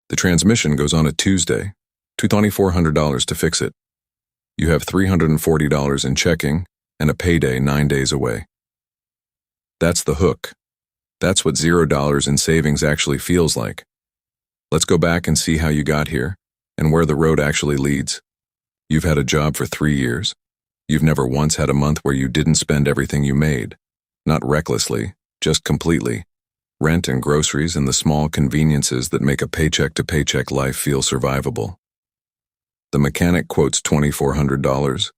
The transmission goes on a Tuesday, $2,400 to fix it. You have $340 in checking and a payday 9 days away. That's the hook. That's what $0 in savings actually feels like. Let's go back and see how you got here and where the road actually leads. You've had a job for 3 years. You've never once had a month where you didn't spend everything you made. Not recklessly, just completely. Rent and groceries and the small conveniences that make a paycheck-to-paycheck life feel survivable. The mechanic quotes $2,400.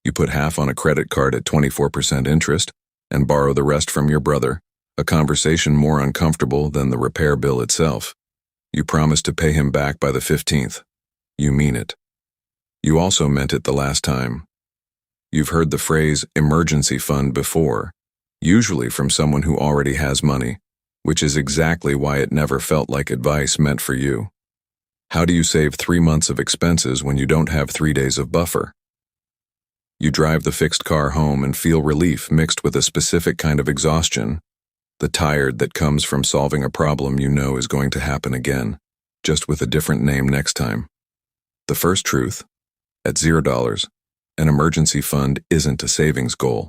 You put half on a credit card at 24% interest and borrow the rest from your brother, a conversation more uncomfortable than the repair bill itself. You promise to pay him back by the 15th. You mean it. You also meant it the last time. You've heard the phrase emergency fund before, usually from someone who already has money, which is exactly why it never felt like advice meant for you. How do you save 3 months of expenses when you don't have 3 days of buffer? You drive the fixed car home and feel relief mixed with a specific kind of exhaustion, the tired that comes from solving a problem you know is going to happen again, just with a different name next time. The first truth, at $0, an emergency fund isn't a savings goal.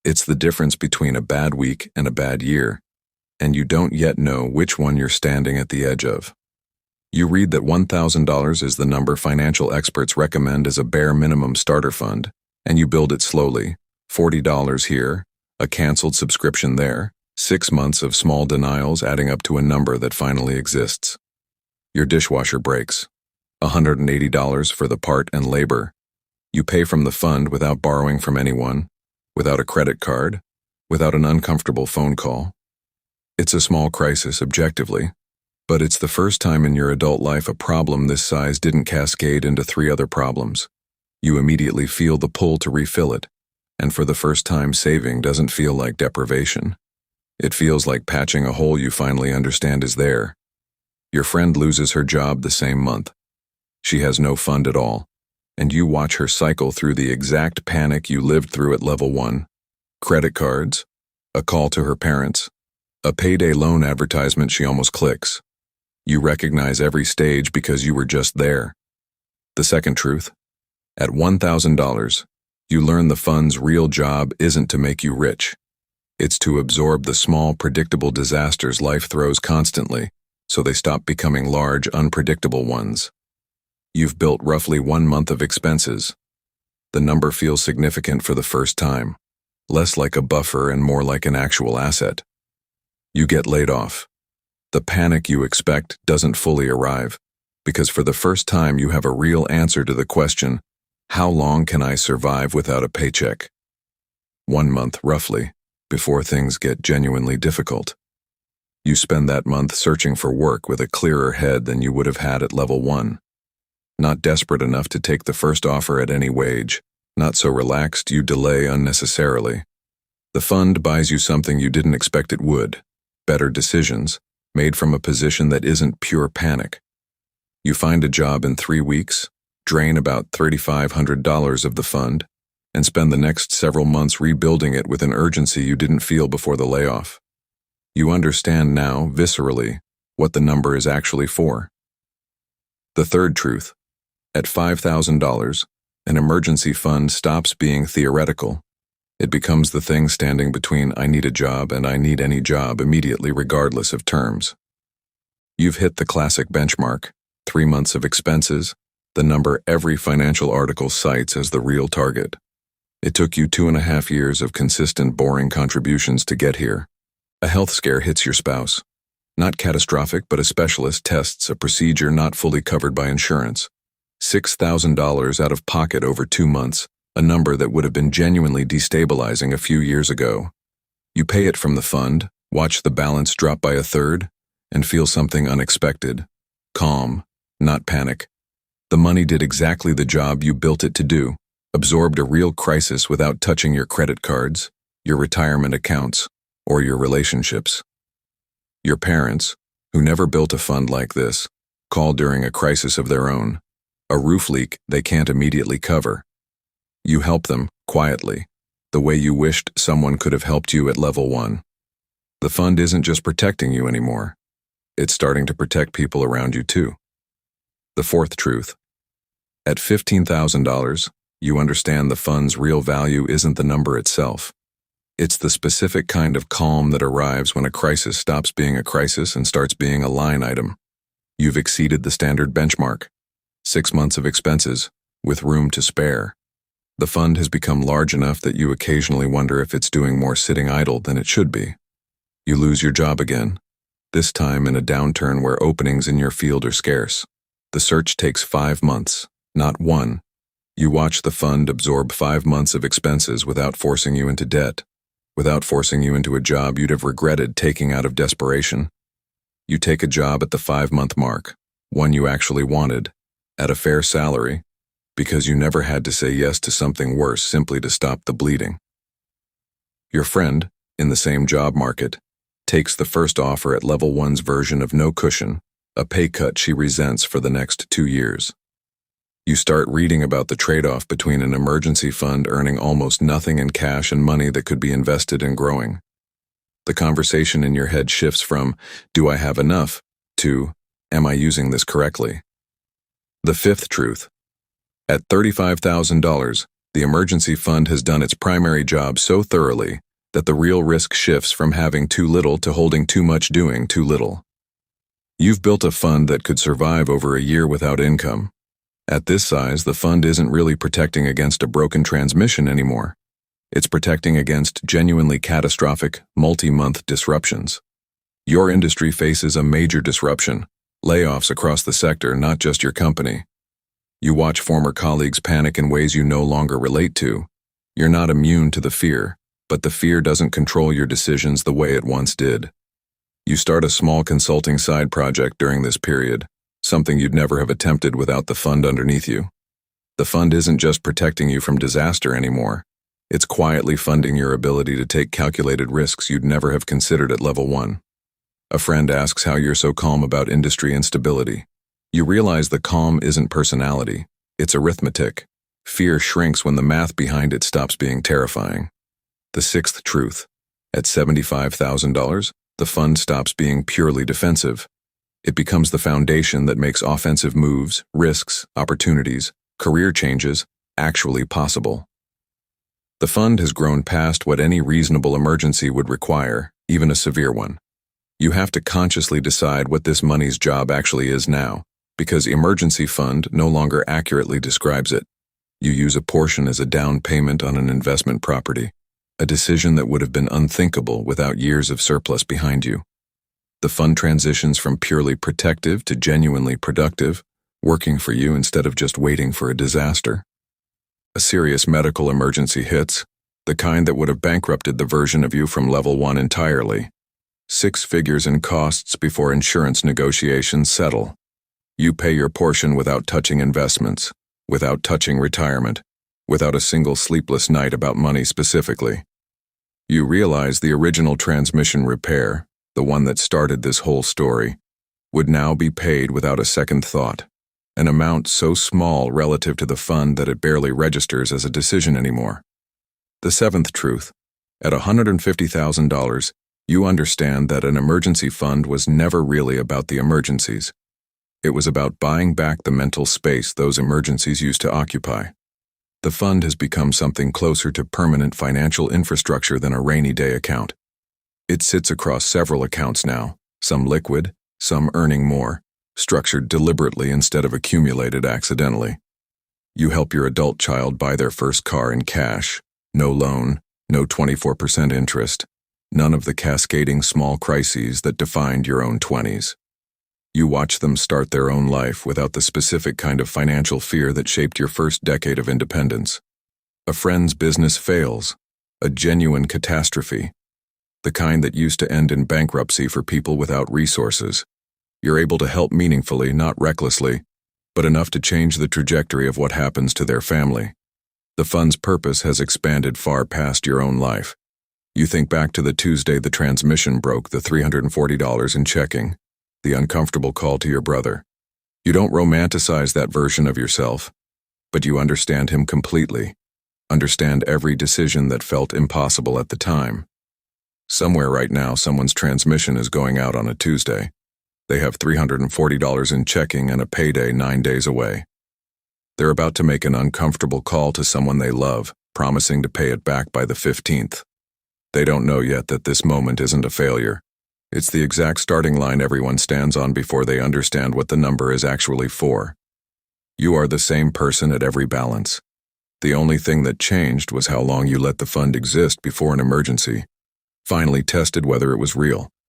It's the difference between a bad week and a bad year, and you don't yet know which one you're standing at the edge of. You read that $1,000 is the number financial experts recommend as a bare minimum starter fund, and you build it slowly, $40 here, a canceled subscription there, 6 months of small denials adding up to a number that finally exists. Your dishwasher breaks, $180 for the part and labor. You pay from the fund without borrowing from anyone, without a credit card, without an uncomfortable phone call. It's a small crisis objectively, but it's the first time in your adult life a problem this size didn't cascade into 3 other problems. You immediately feel the pull to refill it, and for the first time saving doesn't feel like deprivation. It feels like patching a hole you finally understand is there. Your friend loses her job the same month. She has no fund at all, and you watch her cycle through the exact panic you lived through at level 1. Credit cards, a call to her parents, a payday loan advertisement she almost clicks. You recognize every stage because you were just there. The second truth, at $1,000, you learn the fund's real job isn't to make you rich. It's to absorb the small, predictable disasters life throws constantly, so they stop becoming large, unpredictable ones. You've built roughly 1 month of expenses. The number feels significant for the first time, less like a buffer and more like an actual asset. You get laid off. The panic you expect doesn't fully arrive, because for the first time you have a real answer to the question, how long can I survive without a paycheck? 1 month, roughly, before things get genuinely difficult. You spend that month searching for work with a clearer head than you would have had at level 1. Not desperate enough to take the first offer at any wage, not so relaxed you delay unnecessarily. The fund buys you something you didn't expect it would, better decisions, made from a position that isn't pure panic. You find a job in 3 weeks, drain about $3,500 of the fund, and spend the next several months rebuilding it with an urgency you didn't feel before the layoff. You understand now, viscerally, what the number is actually for. The third truth, at $5,000, an emergency fund stops being theoretical. It becomes the thing standing between I need a job and I need any job immediately regardless of terms. You've hit the classic benchmark, 3 months of expenses, the number every financial article cites as the real target. It took you 2.5 years of consistent, boring contributions to get here. A health scare hits your spouse. Not catastrophic, but a specialist tests a procedure not fully covered by insurance. $6,000 out of pocket over 2 months, a number that would have been genuinely destabilizing a few years ago. You pay it from the fund, watch the balance drop by 1/3, and feel something unexpected. Calm, not panic. The money did exactly the job you built it to do, absorbed a real crisis without touching your credit cards, your retirement accounts, or your relationships. Your parents, who never built a fund like this, call during a crisis of their own, a roof leak they can't immediately cover. You help them, quietly, the way you wished someone could have helped you at level 1. The fund isn't just protecting you anymore. It's starting to protect people around you too. The fourth truth. At $15,000, you understand the fund's real value isn't the number itself. It's the specific kind of calm that arrives when a crisis stops being a crisis and starts being a line item. You've exceeded the standard benchmark. 6 months of expenses, with room to spare. The fund has become large enough that you occasionally wonder if it's doing more sitting idle than it should be. You lose your job again, this time in a downturn where openings in your field are scarce. The search takes 5 months, not 1. You watch the fund absorb 5 months of expenses without forcing you into debt, without forcing you into a job you'd have regretted taking out of desperation. You take a job at the 5-month mark, one you actually wanted, at a fair salary, because you never had to say yes to something worse simply to stop the bleeding. Your friend, in the same job market, takes the first offer at level 1's version of no cushion, a pay cut she resents for the next 2 years. You start reading about the trade-off between an emergency fund earning almost nothing in cash and money that could be invested in growing. The conversation in your head shifts from, "Do I have enough?" to, "Am I using this correctly?" The fifth truth. At $35,000, the emergency fund has done its primary job so thoroughly that the real risk shifts from having too little to holding too much doing too little. You've built a fund that could survive over a year without income. At this size, the fund isn't really protecting against a broken transmission anymore. It's protecting against genuinely catastrophic, multi-month disruptions. Your industry faces a major disruption, layoffs across the sector, not just your company. You watch former colleagues panic in ways you no longer relate to. You're not immune to the fear, but the fear doesn't control your decisions the way it once did. You start a small consulting side project during this period, something you'd never have attempted without the fund underneath you. The fund isn't just protecting you from disaster anymore. It's quietly funding your ability to take calculated risks you'd never have considered at level 1. A friend asks how you're so calm about industry instability. You realize the calm isn't personality, it's arithmetic. Fear shrinks when the math behind it stops being terrifying. The sixth truth. At $75,000, the fund stops being purely defensive. It becomes the foundation that makes offensive moves, risks, opportunities, career changes actually possible. The fund has grown past what any reasonable emergency would require, even a severe one. You have to consciously decide what this money's job actually is now, because emergency fund no longer accurately describes it. You use a portion as a down payment on an investment property, a decision that would have been unthinkable without years of surplus behind you. The fund transitions from purely protective to genuinely productive, working for you instead of just waiting for a disaster. A serious medical emergency hits, the kind that would have bankrupted the version of you from level 1 entirely. 6 figures in costs before insurance negotiations settle. You pay your portion without touching investments, without touching retirement, without a single sleepless night about money specifically. You realize the original transmission repair, the one that started this whole story, would now be paid without a second thought, an amount so small relative to the fund that it barely registers as a decision anymore. The seventh truth. At $150,000, you understand that an emergency fund was never really about the emergencies. It was about buying back the mental space those emergencies used to occupy. The fund has become something closer to permanent financial infrastructure than a rainy day account. It sits across several accounts now, some liquid, some earning more, structured deliberately instead of accumulated accidentally. You help your adult child buy their first car in cash, no loan, no 24% interest, none of the cascading small crises that defined your own 20s. You watch them start their own life without the specific kind of financial fear that shaped your first decade of independence. A friend's business fails, a genuine catastrophe, the kind that used to end in bankruptcy for people without resources. You're able to help meaningfully, not recklessly, but enough to change the trajectory of what happens to their family. The fund's purpose has expanded far past your own life. You think back to the Tuesday the transmission broke, the $340 in checking, the uncomfortable call to your brother. You don't romanticize that version of yourself, but you understand him completely, understand every decision that felt impossible at the time. Somewhere right now, someone's transmission is going out on a Tuesday. They have $340 in checking and a payday 9 days away. They're about to make an uncomfortable call to someone they love, promising to pay it back by the 15th. They don't know yet that this moment isn't a failure. It's the exact starting line everyone stands on before they understand what the number is actually for. You are the same person at every balance. The only thing that changed was how long you let the fund exist before an emergency finally tested whether it was real.